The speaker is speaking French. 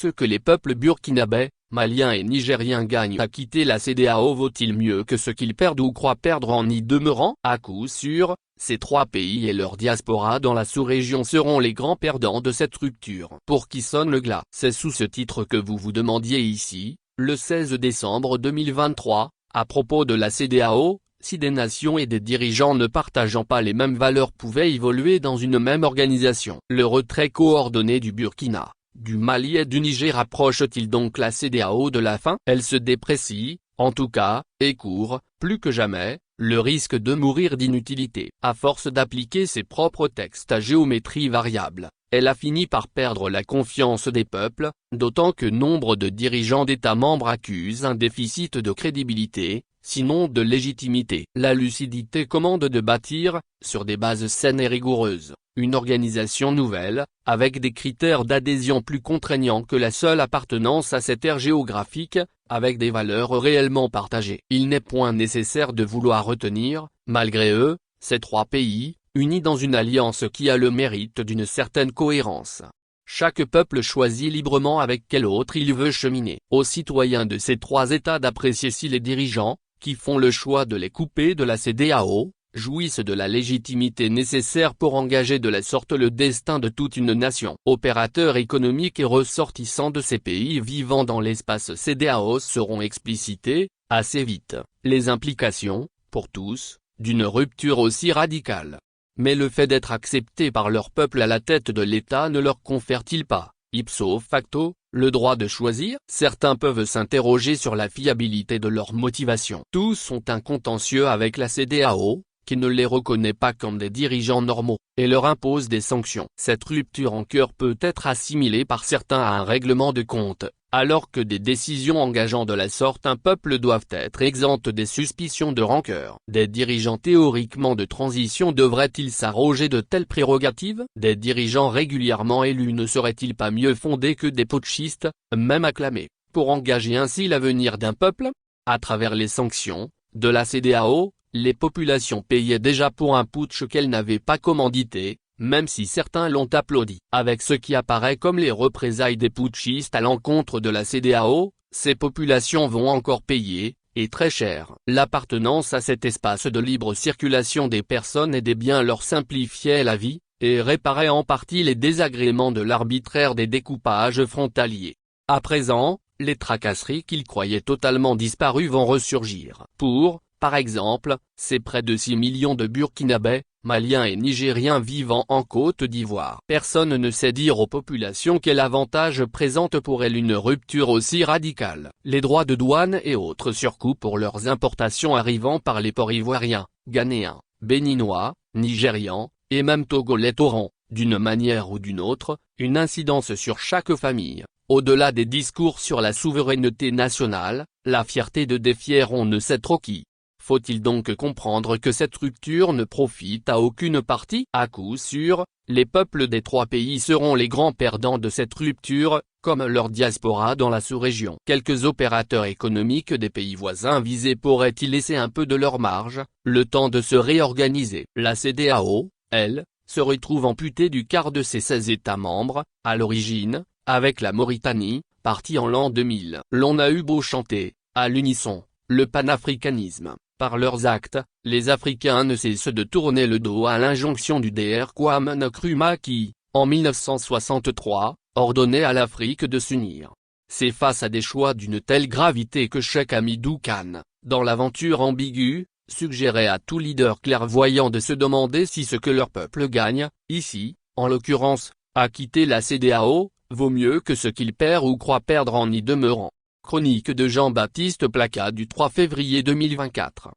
Ce que les peuples burkinabés, maliens et nigériens gagnent à quitter la CEDEAO vaut-il mieux que ce qu'ils perdent ou croient perdre en y demeurant? À coup sûr, ces trois pays et leur diaspora dans la sous-région seront les grands perdants de cette rupture. Pour qui sonne le glas? C'est sous ce titre que vous vous demandiez ici, le 16 décembre 2023, à propos de la CEDEAO, si des nations et des dirigeants ne partageant pas les mêmes valeurs pouvaient évoluer dans une même organisation. Le retrait coordonné du Burkina, du Mali et du Niger rapproche-t-il donc la CEDEAO de la fin? Elle se déprécie, en tout cas, et court, plus que jamais, le risque de mourir d'inutilité. À force d'appliquer ses propres textes à géométrie variable, elle a fini par perdre la confiance des peuples, d'autant que nombre de dirigeants d'États membres accusent un déficit de crédibilité, sinon de légitimité. La lucidité commande de bâtir, sur des bases saines et rigoureuses, une organisation nouvelle, avec des critères d'adhésion plus contraignants que la seule appartenance à cette aire géographique, avec des valeurs réellement partagées. Il n'est point nécessaire de vouloir retenir, malgré eux, ces trois pays, unis dans une alliance qui a le mérite d'une certaine cohérence. Chaque peuple choisit librement avec quel autre il veut cheminer. Aux citoyens de ces trois États d'apprécier si les dirigeants, qui font le choix de les couper de la CEDEAO, jouissent de la légitimité nécessaire pour engager de la sorte le destin de toute une nation. Opérateurs économiques et ressortissants de ces pays vivant dans l'espace CEDEAO seront explicités, assez vite, les implications, pour tous, d'une rupture aussi radicale. Mais le fait d'être accepté par leur peuple à la tête de l'État ne leur confère-t-il pas, ipso facto, le droit de choisir? Certains peuvent s'interroger sur la fiabilité de leur motivation. Tous ont un contentieux avec la CEDEAO, qui ne les reconnaît pas comme des dirigeants normaux, et leur impose des sanctions. Cette rupture en cœur peut être assimilée par certains à un règlement de compte, alors que des décisions engageant de la sorte un peuple doivent être exemptes des suspicions de rancœur. Des dirigeants théoriquement de transition devraient-ils s'arroger de telles prérogatives? Des dirigeants régulièrement élus ne seraient-ils pas mieux fondés que des putschistes, même acclamés, pour engager ainsi l'avenir d'un peuple? À travers les sanctions de la CEDEAO, les populations payaient déjà pour un putsch qu'elles n'avaient pas commandité, même si certains l'ont applaudi. Avec ce qui apparaît comme les représailles des putschistes à l'encontre de la CEDEAO, ces populations vont encore payer, et très cher. L'appartenance à cet espace de libre circulation des personnes et des biens leur simplifiait la vie, et réparait en partie les désagréments de l'arbitraire des découpages frontaliers. À présent, les tracasseries qu'ils croyaient totalement disparues vont ressurgir. Pour, par exemple, ces près de 6 millions de Burkinabés, Maliens et Nigériens vivant en Côte d'Ivoire. Personne ne sait dire aux populations quel avantage présente pour elles une rupture aussi radicale. Les droits de douane et autres surcoûts pour leurs importations arrivant par les ports ivoiriens, ghanéens, béninois, nigérians, et même togolais auront, d'une manière ou d'une autre, une incidence sur chaque famille. Au-delà des discours sur la souveraineté nationale, la fierté de défier on ne sait trop qui. Faut-il donc comprendre que cette rupture ne profite à aucune partie? À coup sûr, les peuples des trois pays seront les grands perdants de cette rupture, comme leur diaspora dans la sous-région. Quelques opérateurs économiques des pays voisins visés pourraient y laisser un peu de leur marge, le temps de se réorganiser. La CEDEAO, elle, se retrouve amputée du quart de ses 16 États membres, à l'origine, avec la Mauritanie, partie en l'an 2000. L'on a eu beau chanter, à l'unisson, le panafricanisme. Par leurs actes, les Africains ne cessent de tourner le dos à l'injonction du Dr Kwame Nkrumah qui, en 1963, ordonnait à l'Afrique de s'unir. C'est face à des choix d'une telle gravité que Cheikh Hamidou Kane, dans l'aventure ambiguë, suggérait à tout leader clairvoyant de se demander si ce que leur peuple gagne, ici, en l'occurrence, à quitter la CEDEAO, vaut mieux que ce qu'il perd ou croit perdre en y demeurant. Chronique de Jean-Baptiste Placat du 3 février 2024.